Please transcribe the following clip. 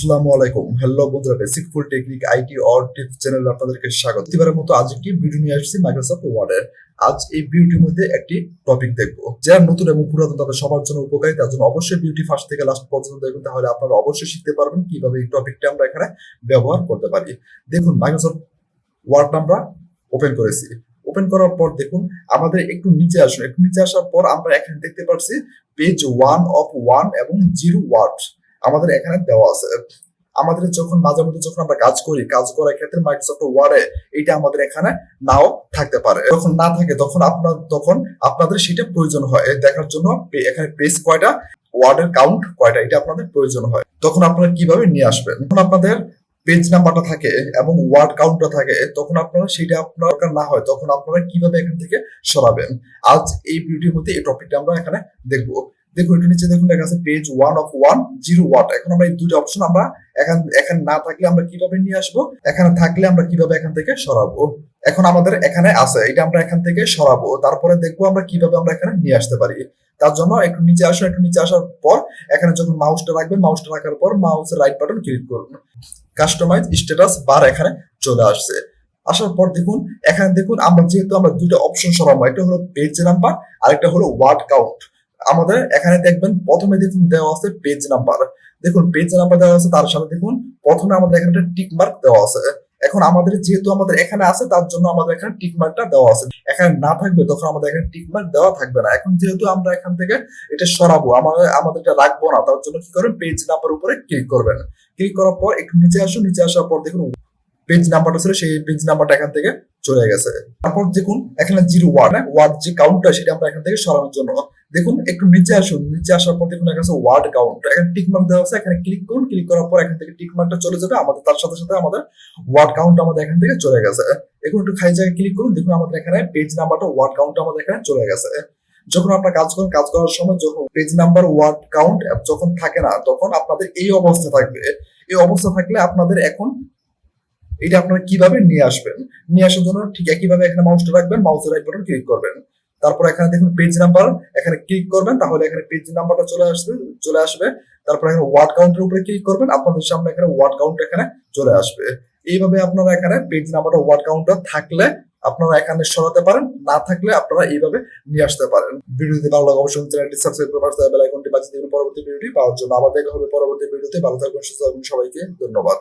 আসসালামু আলাইকুম। হ্যালো বন্ধুরা, basic full technique IT or tips চ্যানেলে আপনাদেরকে স্বাগত। এবারের মতো আজ একটি ভিডিও নিয়ে আসছি মাইক্রোসফট ওয়ার্ডের। আজ এই ভিডিওটির মধ্যে একটি টপিক দেখবো, যারা নতুন এবং পুরাতন তাদের সবার জন্য উপকারী। তার জন্য অবশ্যই ভিডিওটি ফার্স্ট থেকে লাস্ট পর্যন্ত দেখুন, তাহলে আপনারা অবশ্যই শিখতে পারবেন কিভাবে এই টপিকটা আমরা এখানে ব্যবহার করতে পারি। দেখুন, মাইক্রোসফট ওয়ার্ড আমরা ওপেন করেছি। ওপেন করার পর দেখুন আমাদের একটু নিচে আসুন। একটু নিচে আসার পর আমরা এখানে দেখতে পাচ্ছি পেজ 1 of 1 এবং 0 ওয়ার্ড আমাদের এখানে দেওয়া আছে। আমাদের যখন মাঝে মধ্যে যখন আমরা কাজ করি, কাজ করার ক্ষেত্রে মাইক্রোসফট ওয়ার্ডে এটা আমাদের এখানে নাও থাকতে পারে। যখন না থাকে তখন আপনাদের সেটা প্রয়োজন হয় দেখার জন্য এখানে পেজ কয়টা, ওয়ার্ডের কাউন্ট কয়টা, এটা আপনাদের প্রয়োজন হয়। তখন আপনারা কিভাবে নিয়ে আসবেন? তখন আপনাদের পেজ নাম্বারটা থাকে এবং ওয়ার্ড কাউন্টটা থাকে, তখন আপনারা সেটা আপনার দরকার না হয় তখন আপনারা কিভাবে এখান থেকে সরাবেন, আজ এই ভিডিওর মধ্যে এই টপিকটা আমরা এখানে দেখবো। দেখুন একটু নিচে দেখুন লেখা আছে পেজ 1 of 1 0 ওয়াট। এখন আমরা এই দুটো অপশন আমরা এখানে না থাকলে আমরা কিভাবে নিয়ে আসবো, এখানে থাকলে আমরা কিভাবে এখান থেকে সরাবো। এখন আমাদের এখানে আছে, এটা আমরা এখান থেকে সরাবো, তারপরে দেখবো আমরা কিভাবে আমরা এখানে নিয়ে আসতে পারি। তার জন্য একটু নিচে আসুন। একটু নিচে আসার পর এখানে যখন মাউসটা রাখবেন, মাউসটা রাখার পর মাউসের রাইট বাটন ক্লিক করুন। কাস্টমাইজ স্ট্যাটাস বার এখানে চলে আসছে। আসার পর দেখুন এখানে দেখুন আমরা যেহেতু আমরা দুটো অপশন সরাবো, একটা হলো পেজ নাম্বার আর একটা হলো ওয়ার্ড কাউন্ট। আমাদের এখানে দেখবেন প্রথমে দেখুন দেওয়া আছে পেজ নাম্বার। দেখুন পেজ নাম্বার দেওয়া আছে, তার সাথে দেখুন প্রথমে আমাদের এখানে একটা টিক মার্ক দেওয়া আছে। এখন আমাদের যেহেতু আমাদের এখানে আছে তার জন্য আমাদের এখানে টিক মার্কটা দেওয়া আছে। এখানে না থাকবে তখন আমাদের এখানে টিক মার্ক দেওয়া থাকবে না। এখন যেহেতু আমরা এখান থেকে এটা সরাবো, আমাদের এটা রাখবো না, তার জন্য কি করবেন, পেজ নাম্বার উপরে ক্লিক করবেন। ক্লিক করার পর একটু নিচে আসুন। নিচে আসার পর দেখুন পেজ নাম্বারটা ছিল, সেই পেজ নাম্বারটা এখান থেকে চলে গেছে। তারপর দেখুন এখানে 0 ওয়ার্ড যে কাউন্টটা সেটা আমরা এখান থেকে সরানোর জন্য দেখুন একটু নিচে আসুন। নিচে আসার পর দেখুন এখানে ওয়ার্ড কাউন্ট, এখানে টিক মার্ক দেওয়া আছে, এখানে ক্লিক করুন। ক্লিক করার পর এখান থেকে টিক মার্কটা চলে যাবে আমাদের, তার সাথে সাথে আমাদের ওয়ার্ড কাউন্ট আমাদের এখান থেকে চলে গেছে। এখন একটু খালি জায়গায় ক্লিক করুন। দেখুন আমাদের এখানে পেজ নাম্বারটা ওয়ার্ড কাউন্ট আমাদের এখানে চলে গেছে। যখন আপনারা কাজ করেন, কাজ করার সময় যখন পেজ নাম্বার ওয়ার্ড কাউন্ট যখন থাকে না তখন আপনাদের এই অবস্থা থাকবে। এই অবস্থা থাকলে আপনাদের এখন এটা আপনারা কিভাবে নিয়ে আসবেন, নিয়ে আসার জন্য ঠিক একইভাবে এখানে মাউসটা রাখবেন, মাউসের রাইট বাটন ক্লিক করবেন। তারপর এখানে দেখুন পেজ নাম্বার, এখানে ক্লিক করবেন, তাহলে এখানে পেজ নাম্বারটা চলে আসবে। তারপর এখানে ওয়ার্ড কাউন্টের উপরে ক্লিক করবেন, আপনাদের সামনে এখানে ওয়ার্ড কাউন্ট এখানে চলে আসবে। এইভাবে আপনারা এখানে পেজ নাম্বারটা ওয়ার্ড কাউন্টটা থাকলে আপনারা এখানে সরাতে পারেন, না থাকলে আপনারা এইভাবে নিয়ে আসতে পারেন। ভিডিওটি ভালো লাগে অবশ্যই চ্যানেলটি সাবস্ক্রাইব করে পাশে বেল আইকনটি বাজিয়ে দিন পরবর্তী ভিডিওটি পাওয়ার জন্য। আবার দেখা হবে পরবর্তী ভিডিওতে। ভালো থাকবেন, সুস্থ থাকবেন, সবাইকে ধন্যবাদ।